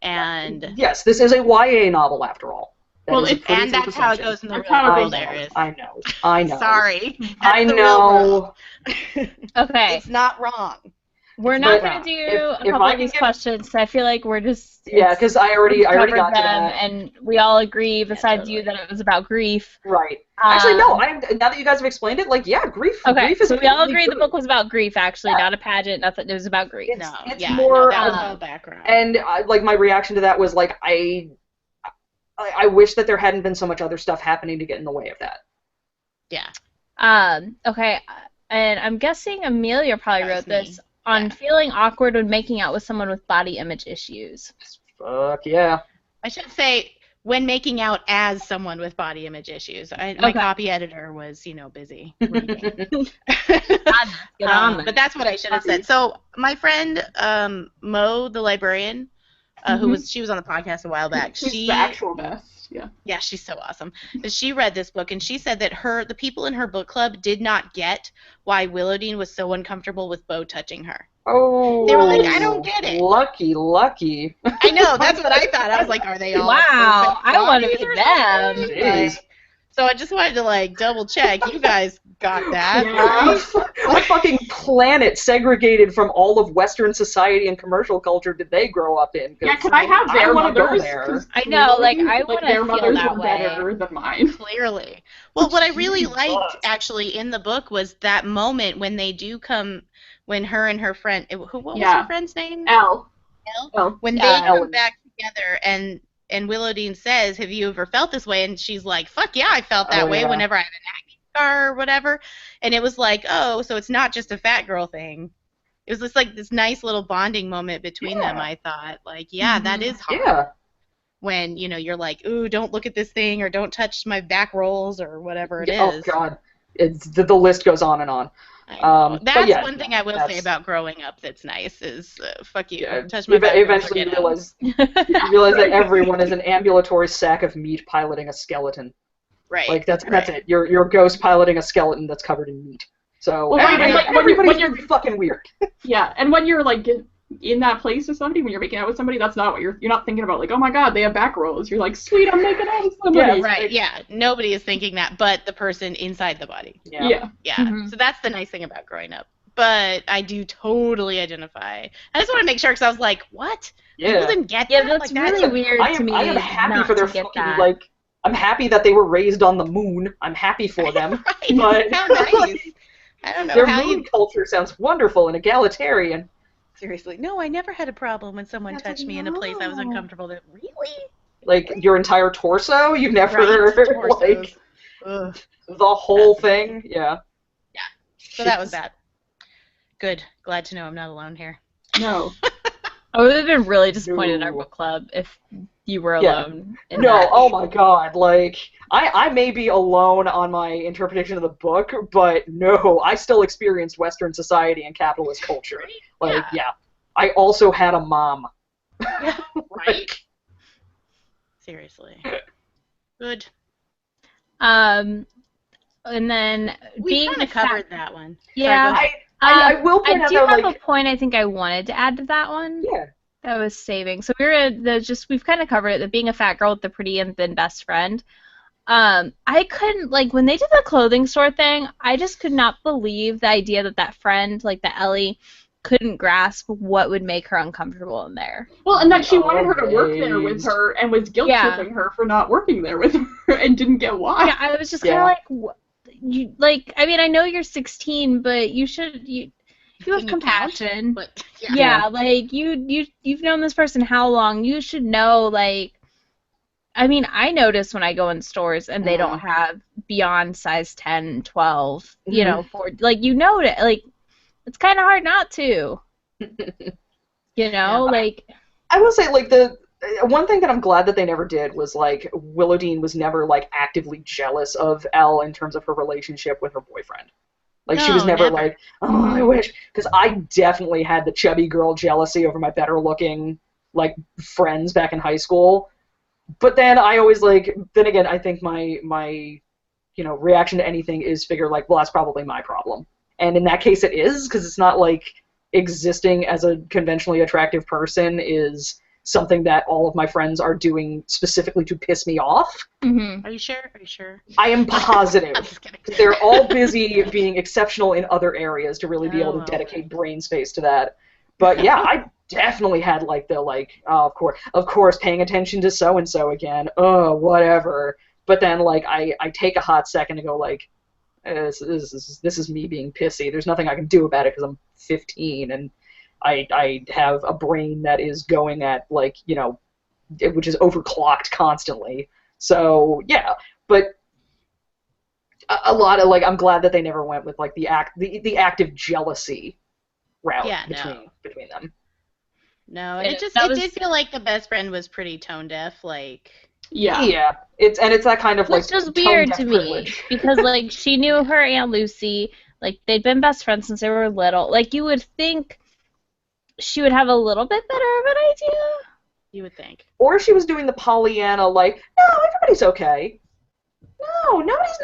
And yes, this is a YA novel after all. Well, and that's how it goes in the That's real how it world, goes. Iris. I know. Sorry. That's I the real world. know. Okay. It's not wrong. We're not But going to do if a couple I of can these get- questions. I feel like we're just... Yeah, because I already covered got to them, that. and we all agree, besides totally. you, that it was about grief. Right. Actually, no. Um, Now that you guys have explained it, like, yeah, grief. Okay, Grief is so we all really agree the good. book was about grief, actually, Yeah. not a pageant, nothing. It was about grief. It's No, more, that was um, all background. And like my reaction to that was like I wish that there hadn't been so much other stuff happening to get in the way of that. Yeah. Okay, and I'm guessing Amelia probably That was wrote this me. on Yeah. feeling awkward when making out with someone with body image issues. Fuck yeah. I should say when making out as someone with body image issues. My Okay. copy editor was, busy reading. Get on there. But that's what I should have said. So my friend Mo, the librarian, she was on the podcast a while back. She's She the actual best. Yeah. Yeah, she's so awesome. But she read this book, and she said that the people in her book club did not get why Willowdean was so uncomfortable with Bo touching her. Oh. They were like, I don't get it. Lucky. I know, that's what I thought. I was like, are they all Wow, perfect I want to bodies be or them. something? Jeez. Like, so I just wanted to double check. You guys got that, Yeah. right? What fucking planet segregated from all of Western society and commercial culture did they grow up in? 'Cause Yeah, can I have their wanna go mothers? there. 'Cause I know, like, I clearly, wanna their feel mothers that were way. better than mine. Clearly. Well, what I really Jesus. liked actually in the book was that moment when they do come, when her and her friend, what was Yeah. her friend's name? Elle. Elle? When they Yeah, come Ellen. back together and Willowdean says, have you ever felt this way? And she's like, fuck yeah, I felt that Oh, way yeah. whenever I had an acne scar or whatever. And it was like, oh, so it's not just a fat girl thing. It was just like this nice little bonding moment between them, Yeah. I thought. Like, yeah, that is hard. Yeah. When, you're like, ooh, don't look at this thing, or don't touch my back rolls, or whatever it Oh is. God. The list goes on and on. I know. But That's yeah, one thing I will say that's- about growing up that's nice is, fuck you, Yeah, touch my back rolls or eventually get you out. realize that everyone is an ambulatory sack of meat piloting a skeleton. Right. Like that's right. it. You're a ghost piloting a skeleton that's covered in meat. So Well, right, and, like, when everybody's you're- really fucking weird. Yeah, and when you're like in that place with somebody, when you're making out with somebody, that's not what you're not thinking about. Like, oh my god, they have back rolls. You're like, sweet, I'm making out with somebody. Yeah, Right, yeah. Nobody is thinking that but the person inside the body. Yeah. Yeah. Mhm. So that's the nice thing about growing up. But I do totally identify. I just want to make sure because I was like, what? People Yeah. didn't get Yeah, that? that's Like, really weird I to am, me. I am happy not for their to get fucking that. I'm happy that they were raised on the moon. I'm happy for them. Right. But How nice. I don't know their how moon you... culture sounds wonderful and egalitarian. Seriously. No, I never had a problem when someone That's touched me in a place I was no. uncomfortable with. Really? Like your entire torso, you've never Right. Torsos. like Ugh. the whole thing. Yeah. So that was that. Good. Glad to know I'm not alone here. No. I would have been really disappointed in our No. book club if you were Yeah. alone. In No, that. oh my god, like, I may be alone on my interpretation of the book, but no, I still experienced Western society and capitalist culture. Like, yeah. I also had a mom. Right? Seriously. Good. And then We being kind of a fat- covered that one. Yeah. Sorry, I will point I out do though, have like, a point I think I wanted to add to that one. yeah. That I was saving. So we've kind of covered it, that being a fat girl with the pretty and thin best friend. I couldn't, like, when they did the clothing store thing, I just could not believe the idea that friend, like the Ellie, couldn't grasp what would make her uncomfortable in there. Well, and that she wanted her to work there with Always. her and was guilt tripping her for not working there with her and didn't get why. Yeah, I was just kind of like, you, like, I mean, I know you're 16, but you have Can you count? compassion. But Yeah, like you've known this person how long? You should know, like, I mean, I notice when I go in stores and they don't have beyond size 10, 12, you know, for, like, you know it, like, it's kind of hard not to. You know, like, I will say, like, the one thing that I'm glad that they never did was, like, Willowdean was never, like, actively jealous of Elle in terms of her relationship with her boyfriend. Like, she was No, never never. like, oh, I wish. Because I definitely had the chubby girl jealousy over my better-looking, like, friends back in high school. But then I always, like, then again, I think my reaction to anything is figure, like, well, that's probably my problem. And in that case it is, because it's not like existing as a conventionally attractive person is something that all of my friends are doing specifically to piss me off. Mm-hmm. Are you sure? Are you sure? I am positive. I'm just kidding. They're all busy being exceptional in other areas to really be able to Oh, dedicate right. brain space to that. But yeah, I definitely had like the oh, of course, paying attention to so and so again. Oh, whatever. But then like I take a hot second to go like, this is me being pissy. There's nothing I can do about it because I'm 15 and I have a brain that is going at like which is overclocked constantly. So yeah, but a lot of like I'm glad that they never went with like the active jealousy route Yeah, no. between them. No, and it That was- did feel like the best friend was pretty tone deaf, like Yeah. Yeah, it's that kind of like Which was tone weird deaf to me privilege. because like she knew her Aunt Lucy, like they'd been best friends since they were little. Like you would think she would have a little bit better of an idea. you would think. Or she was doing the Pollyanna like, no, everybody's okay. No, nobody's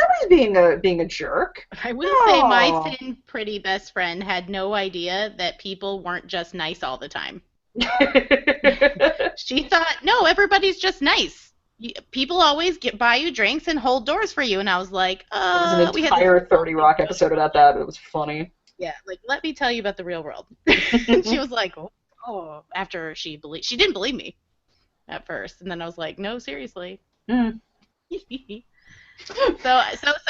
being a jerk. I will say my No. thin, pretty best friend had no idea that people weren't just nice all the time. She thought, no, everybody's just nice. People always buy you drinks and hold doors for you. And I was like, There was an we had entire this 30 Rock episode about that. It was funny. Yeah, like, let me tell you about the real world. She was like, oh, after she didn't believe me at first. And then I was like, no, seriously. Mm. So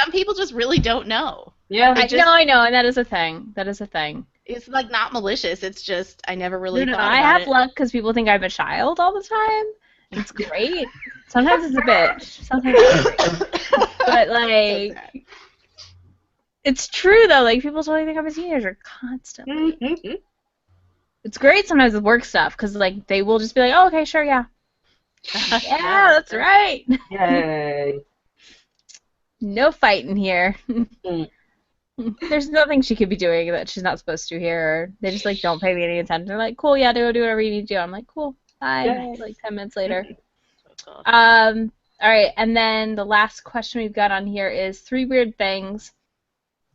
some people just really don't know. Yeah. I know, and that is a thing. That is a thing. It's like not malicious. It's just I never really No, thought I about have it. luck because people think I'm a child all the time. It's great. Sometimes it's a bitch. Sometimes it's great. But like, it's true though. Like people totally think I'm a teenager constantly. Mm-hmm. It's great sometimes with work stuff because like they will just be like, oh, okay, sure, yeah, yeah, that's right. Yay. No fighting here. Mm. There's nothing she could be doing that she's not supposed to here. They just like don't pay me any attention. They're like, cool, yeah, go do whatever you need to do. I'm like, cool, bye. Yay. Like 10 minutes later. So All right, and then the last question we've got on here is 3 weird things.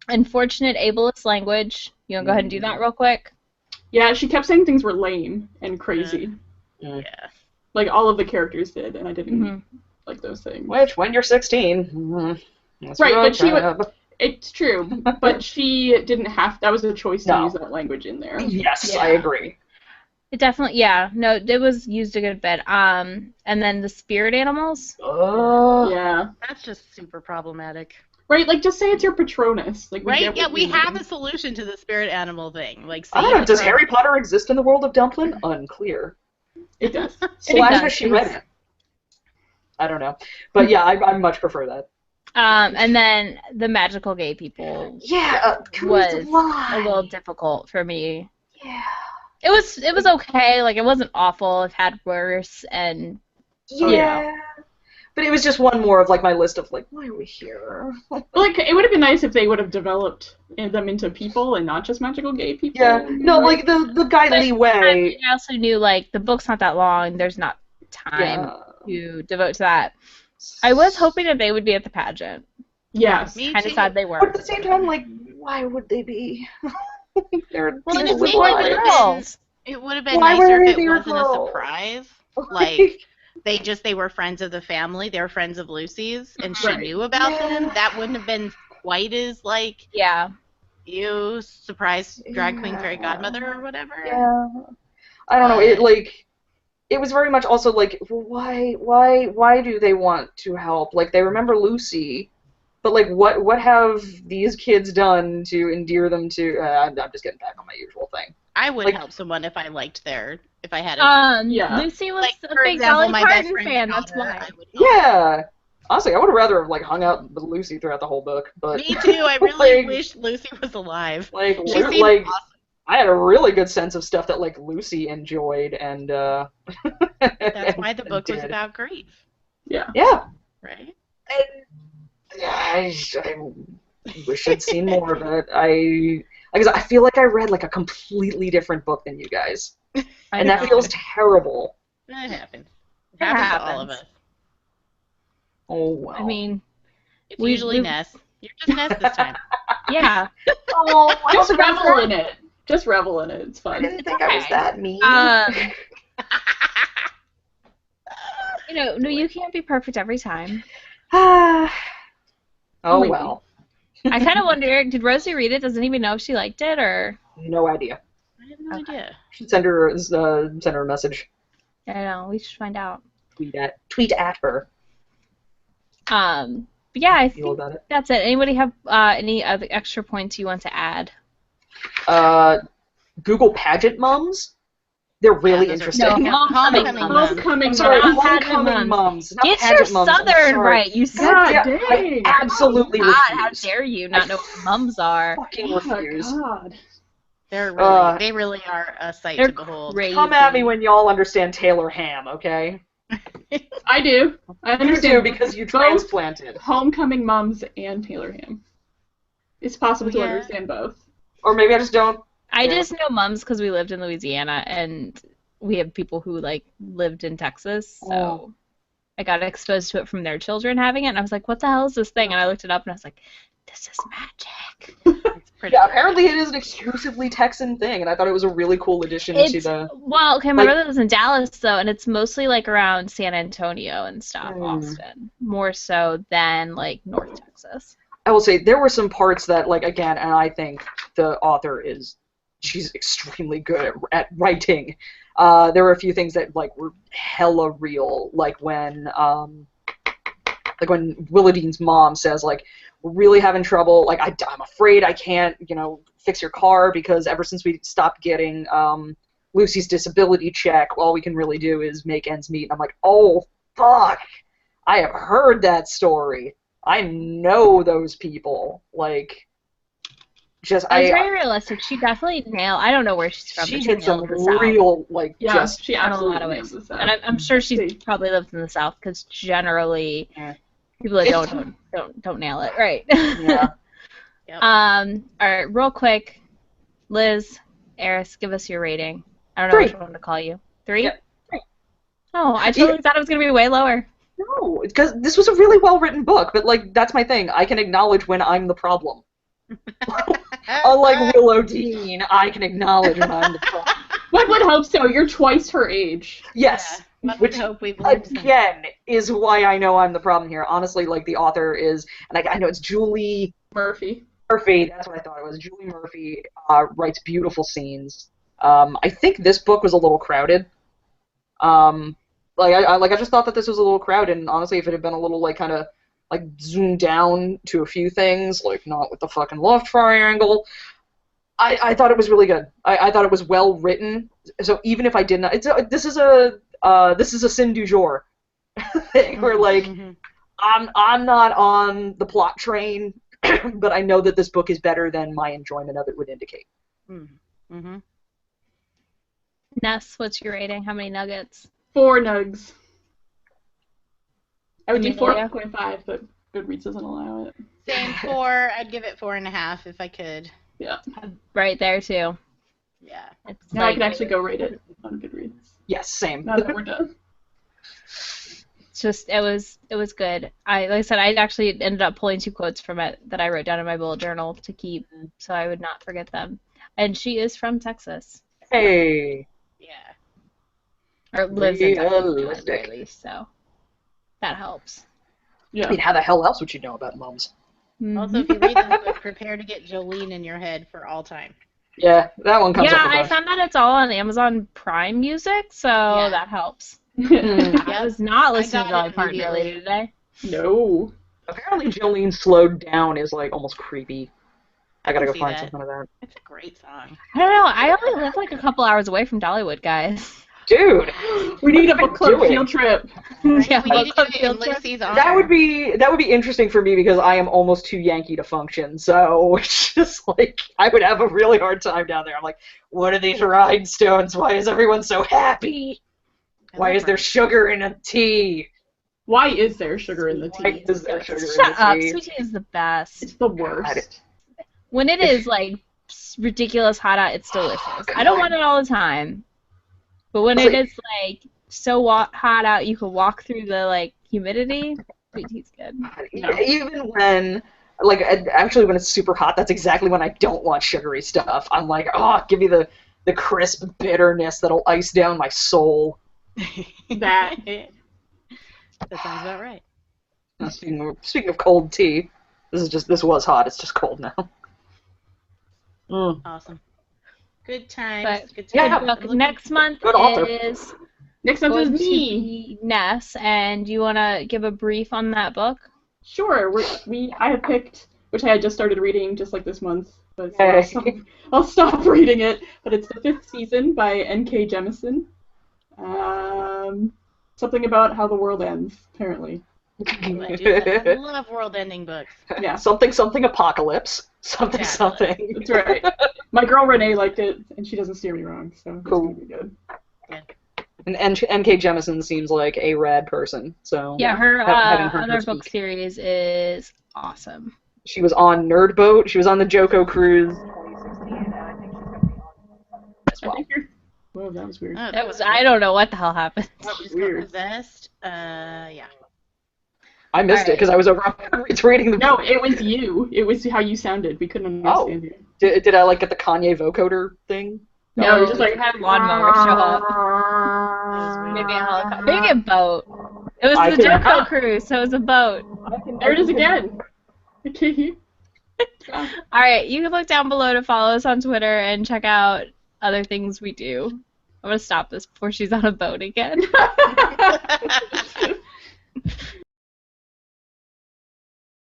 Unfortunate ableist language. You want to go ahead and do that real quick? Yeah, she kept saying things were lame and crazy. yeah. Like all of the characters did, and I didn't Mhm. like those things. Which, when you're 16, that's Right, what but she I would- have. It's true, but she didn't have. That was a choice to No. use that language in there. Yes, Yeah. I agree. It definitely, yeah. No, it was used a good bit. And then the spirit animals. Yeah. That's just super problematic. Right, like just say it's your Patronus. Like, Right? get Yeah, what we you have mean. a solution to the spirit animal thing. Like, I don't know, does say Harry Potter exist in the world of Dumplin? Unclear. It does. Slash does. has she read it? I don't know. But yeah, I much prefer that. And then the magical gay people Yeah, was a little difficult for me. Yeah. It was okay. Like it wasn't awful. I've had worse, and Yeah. But it was just one more of like my list of like, why are we here? Like, it would have been nice if they would have developed them into people and not just magical gay people. Yeah. No, like the guy But Lee Wei. I also knew like the book's not that long. There's not time Yeah. to devote to that. I was hoping that they would be at the pageant. Yes. Me Kind of too. sad they But at weren't. the same time, like, why would they be? They're Well, and these if little they Boys would and have girls. it would have been Why nicer were if they it wasn't a girls? surprise. Like they were friends of the family. They were friends of Lucy's, and she Right. knew about them. Yeah. That wouldn't have been quite as like Yeah. you surprise drag queen fairy Yeah. godmother or whatever. Yeah. I don't know. It like it was very much also like why do they want to help? Like they remember Lucy, but like what have these kids done to endear them to? I'm just getting back on my usual thing. I would Like- help someone if I liked if I had a Yeah. Lucy was like a for big example, Dolly my best Parton friend's fan. That's daughter, why. I would help. Yeah. Honestly, I would have rather have like hung out with Lucy throughout the whole book, but Me too. I really like, wish Lucy was alive. like She Lu- seemed like awesome. I had a really good sense of stuff that like Lucy enjoyed and That's why the book was did. about grief, Yeah. Yeah. right? And, yeah, Wish I'd seen more of it. Like I said, I feel like I read like a completely different book than you guys, and that know. feels terrible. That happens. It It happens to all of happens. us. Oh well. I mean, It's We- usually we- Ness. You're just Ness this time. yeah. Oh, I Just don't think I was revel that- in it. Just revel in it. It's I fun. didn't think I was Okay. that mean. No, you can't be perfect every time. Oh Only well. I kind of wonder, did Rosie read it? Doesn't even know if she liked it, or No idea. I have no idea. Should send her a message. I don't know. We should find out. Tweet at her. But yeah, I Feel think about it. that's it. Anybody have any other extra points you want to add? Google pageant mums. They're really those are- interesting. No, homecoming mums. Homecoming I'm sorry, Not mums. pageant homecoming mums. mums. Not Get your pageant mums. I'm southern sorry. right, you God Yeah, dang. I absolutely God, how refuse. dare you not know what mums are? Fucking Oh refuse. God. They really are a sight They're to behold. crazy. Come at me when y'all understand Taylor Ham, okay? I do. I You do understand because you both transplanted. Homecoming mums and Taylor Ham. It's possible to Yeah. understand both. Or maybe I just don't. I Yeah. just know mums because we lived in Louisiana and we have people who like lived in Texas, so Oh. I got exposed to it from their children having it, and I was like, "What the hell is this thing?" And I looked it up, and I was like, "This is magic." It's pretty Yeah, great. apparently it is an exclusively Texan thing, and I thought it was a really cool addition to It's the. well, okay. My like- brother lives in Dallas though, and it's mostly like around San Antonio and stuff, Mm. Austin, more so than like North Texas. I will say there were some parts that, like, again, and I think the author she's extremely good at writing. There were a few things that like were hella real, like when Willadine's mom says like, we're really having trouble, like I'm afraid I can't, fix your car because ever since we stopped getting Lucy's disability check, all we can really do is make ends meet. And I'm like, oh fuck, I have heard that story. I know those people. Like, just It's very realistic. She definitely nailed. I don't know where she's from. she but hit some nailed the South. real, like, Yeah, just she in a absolutely lot of nails ways. this out. And I'm sure she See. probably lives in the South because generally Yeah. people that don't nail it, right? yeah. Yep. All right, real quick, Liz, Eris, give us your rating. I don't know 3. which one to call you. 3? Yep, 3. Oh, I totally thought it was gonna be way lower. No, because this was a really well-written book, but, like, that's my thing. I can acknowledge when I'm the problem. Unlike Willow Dean, I can acknowledge when I'm the problem. One would hope so. You're twice her age. Yes. One would Which, hope we've learned some. again, is why I know I'm the problem here. Honestly, like, the author is, and I know it's Julie Murphy. Murphy, that's what I thought it was. Julie Murphy writes beautiful scenes. I think this book was a little crowded. I just thought that this was a little crowded, and honestly, if it had been a little, like, kind of, like, zoomed down to a few things, like, not with the fucking love triangle, I thought it was really good. I thought it was well written. So even if I did not, this is a sin du jour thing where, like, Mhm. I'm not on the plot train, but I know that this book is better than my enjoyment of it would indicate. Mhm. Ness, what's your rating? How many nuggets? 4 nugs. I would do Amelia? 4.5, but Goodreads doesn't allow it. Same 4. I'd give it 4.5 if I could. Yeah. Right there too. Yeah. It's Now I like can actually go rate it on Goodreads. Yes, same. Now that we're done. it's just it was good. Like I said, I actually ended up pulling 2 quotes from it that I wrote down in my bullet journal to keep so I would not forget them. And she is from Texas. Hey. Yeah. Or lives in Texas at the Realistic. very least, so that helps. Yeah. I mean, how the hell else would you know about mums? Also, if you read this book, prepare to get Jolene in your head for all time. Yeah, that one comes Yeah, up a I bunch. found that it's all on Amazon Prime Music, so that helps. Mm. I was not listening to got Dolly it Parton immediately. earlier today. No. Apparently Jolene Slowed Down is, like, almost creepy. I gotta can go see find that. something of that. It's a great song. I don't know. I only live like a couple hours away from Dollywood, guys. Dude, We need a book club Do it. field trip. Yeah, we book need to club do it in field trip. Lucy's honor. that would be interesting for me because I am almost too Yankee to function. So it's just like I would have a really hard time down there. I'm like, what are these rhinestones? Why is everyone so happy? I Why love is there her. sugar in a tea? Why is there sugar in the Why tea? is there sugar in Shut the up. tea? Sweet tea is the best. It's the God, worst. When it is like ridiculous hot out, it's delicious. I don't want it all the time, but when it is like so hot out, you can walk through the like humidity. Sweet tea's good. Yeah, even when, like, actually when it's super hot, that's exactly when I don't want sugary stuff. I'm like, oh, give me the crisp bitterness that'll ice down my soul. That. That sounds about right. Speaking of cold tea, this was hot. It's just cold now. Awesome. Good times. But Good times. yeah, good book. Next month Good author. is Next month is going to me. be Ness, and you want to give a brief on that book? Sure. I have picked, which I had just started reading just like this month, but so Yay. I'll stop reading it. But it's the 5th season by N.K. Jemisin. Something about how the world ends, apparently. I love world-ending books. Yeah. Something apocalypse. Something. That's right. My girl Renee liked it, and she doesn't steer me wrong, so it's Cool. gonna be good. And N.K. Jemisin seems like a rad person. So Yeah, her having heard her other book speak. series is awesome. She was on Nerd Boat. She was on the Joko cruise 2016, and I think she's going to be on as well. Whoa, that was weird. Oh, That was I don't know what the hell happened. That She's was weird. possessed. Yeah. I missed it because I was over on Goodreads reading the No, book. it was you. It was how you sounded. We couldn't understand you. Did I like get the Kanye vocoder thing? No, you're just like had a lawnmower show up. Maybe a helicopter. Maybe a boat. It was the Joko cruise, so it was a boat. There it is again. Okay. Alright, you can look down below to follow us on Twitter and check out other things we do. I'm gonna stop this before she's on a boat again.